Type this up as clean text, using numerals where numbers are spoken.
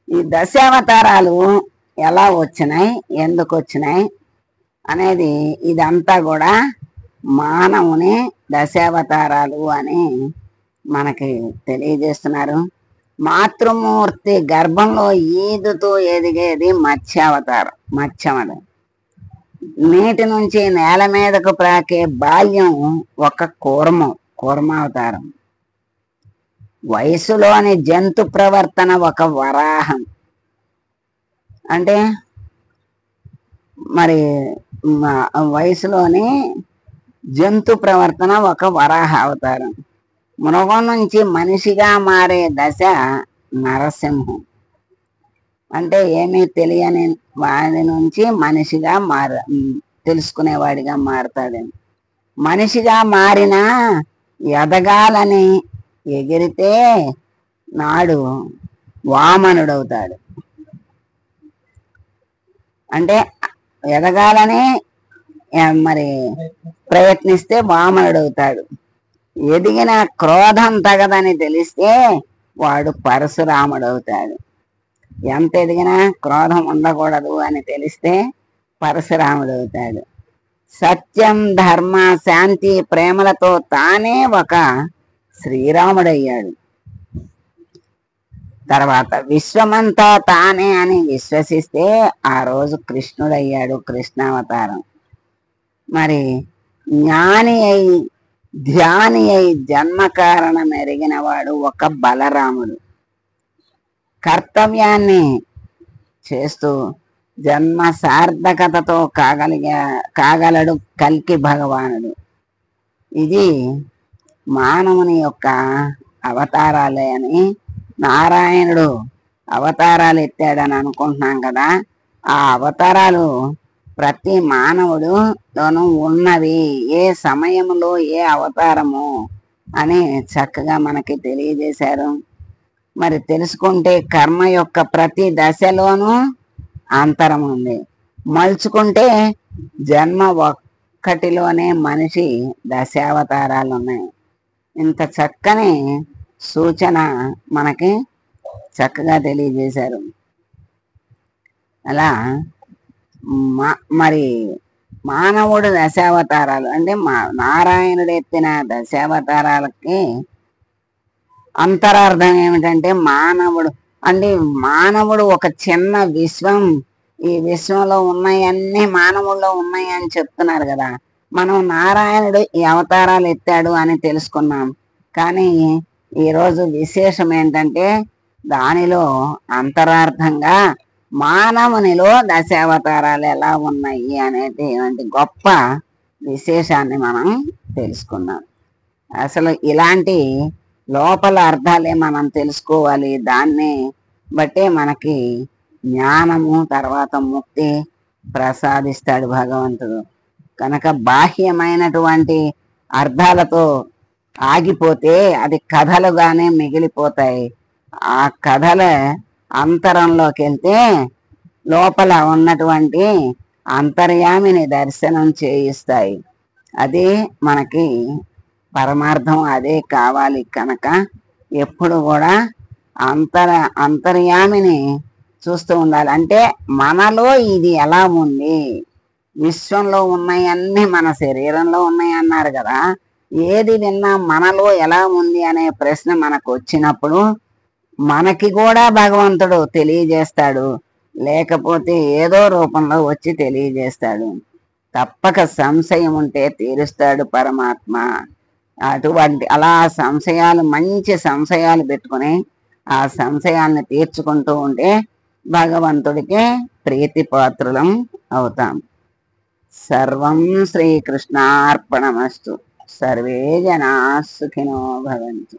ఈ దశావతారాలు ఎలా వచ్చినాయి, ఎందుకు వచ్చినాయి అనేది ఇదంతా కూడా మానవుని దశావతారాలు అని మనకి తెలియజేస్తున్నారు. మాతృమూర్తి గర్భంలో ఈదుతూ ఎదిగేది మత్స్యావతారం, మత్స్యమది. నీటి నుంచి నేల మీదకు ప్రాకే బాల్యం ఒక కూర్మావతారం. వయసులోని జంతు ప్రవర్తన ఒక వరాహం. అంటే మరి వయసులోని జంతు ప్రవర్తన ఒక వరాహ అవతారం. మృగం నుంచి మనిషిగా మారే దశ నరసింహం. అంటే ఏమీ తెలియని వాడి నుంచి మనిషిగా తెలుసుకునేవాడిగా మారతాడని. మనిషిగా మారినా ఎదగాలని ఎగిరితే నాడు వామనుడవుతాడు. అంటే ఎదగాలని మరి ప్రయత్నిస్తే వామనుడవుతాడు. ఎదిగిన క్రోధం తగదని తెలిస్తే వాడు పరశురాముడవుతాడు. ఎంత ఎదిగినా క్రోధం ఉండకూడదు అని తెలిస్తే పరశురాముడవుతాడు. సత్యం, ధర్మ, శాంతి, ప్రేమలతో తానే ఒక శ్రీరాముడయ్యాడు. తర్వాత విశ్వమంతా తానే అని విశ్వసిస్తే ఆ రోజు కృష్ణుడయ్యాడు, కృష్ణావతారం. మరి జ్ఞాని అయి ధ్యాని అయి జన్మ కారణం ఎరిగిన వాడు ఒక బలరాముడు. కర్తవ్యాన్ని చేస్తూ జన్మ సార్థకతతో కాగలడు కల్కి భగవానుడు. ఇది మానవుని యొక్క అవతారాలే అని, నారాయణుడు అవతారాలు ఎత్తాడని అనుకుంటున్నాం కదా. ఆ అవతారాలు ప్రతి మానవుడులోనూ ఉన్నవి. ఏ సమయంలో ఏ అవతారము అని చక్కగా మనకి తెలియజేశారు. మరి తెలుసుకుంటే కర్మ యొక్క ప్రతి దశలోనూ అంతరం ఉంది. మలుచుకుంటే జన్మ ఒక్కటిలోనే మనిషి దశావతారాలు ఉన్నాయి. ఇంత చక్కని సూచన మనకి చక్కగా తెలియజేశారు. అలా మరి మానవుడు దశావతారాలు అంటే నారాయణుడు ఎత్తిన దశావతారాలకి అంతరార్థం ఏమిటంటే మానవుడు ఒక చిన్న విశ్వం. ఈ విశ్వంలో ఉన్నాయన్నీ మానవుల్లో ఉన్నాయి అని చెప్తున్నారు కదా. మనం నారాయణుడు ఈ అవతారాలు ఎత్తాడు అని తెలుసుకున్నాం. కానీ ఈరోజు విశేషం ఏంటంటే దానిలో అంతరార్థంగా మానవునిలో దశావతారాలు ఎలా ఉన్నాయి అనేటువంటి గొప్ప విశేషాన్ని మనం తెలుసుకున్నాం. అసలు ఇలాంటి లోపల అర్థాలే మనం తెలుసుకోవాలి. దాన్ని బట్టే మనకి జ్ఞానము, తర్వాత ముక్తి ప్రసాదిస్తాడు భగవంతుడు. కనుక బాహ్యమైనటువంటి అర్థాలతో ఆగిపోతే అది కథలుగానే మిగిలిపోతాయి. ఆ కథల అంతరంలోకి వెళ్తే లోపల ఉన్నటువంటి అంతర్యామిని దర్శనం చేయిస్తాయి. అదే మనకి పరమార్థం, అదే కావాలి. కనుక ఎప్పుడు కూడా అంతర్యామిని చూస్తూ ఉండాలి. అంటే మనలో ఇది ఎలా ఉంది, విశ్వంలో ఉన్నాయన్నీ మన శరీరంలో ఉన్నాయి అన్నారు కదా. ఏది విన్నా మనలో ఎలా ఉంది అనే ప్రశ్న మనకు వచ్చినప్పుడు మనకి కూడా భగవంతుడు తెలియజేస్తాడు. లేకపోతే ఏదో రూపంలో వచ్చి తెలియజేస్తాడు. తప్పక సంశయం ఉంటే తీరుస్తాడు పరమాత్మ. అటువంటి అలా సంశయాలు, మంచి సంశయాలు పెట్టుకుని ఆ సంశయాన్ని తీర్చుకుంటూ ఉంటే భగవంతుడికి ప్రీతిపాత్రులం అవుతాం. సర్వం శ్రీకృష్ణార్పణమస్తు. సర్వే జనా సుఖినో భవంతు.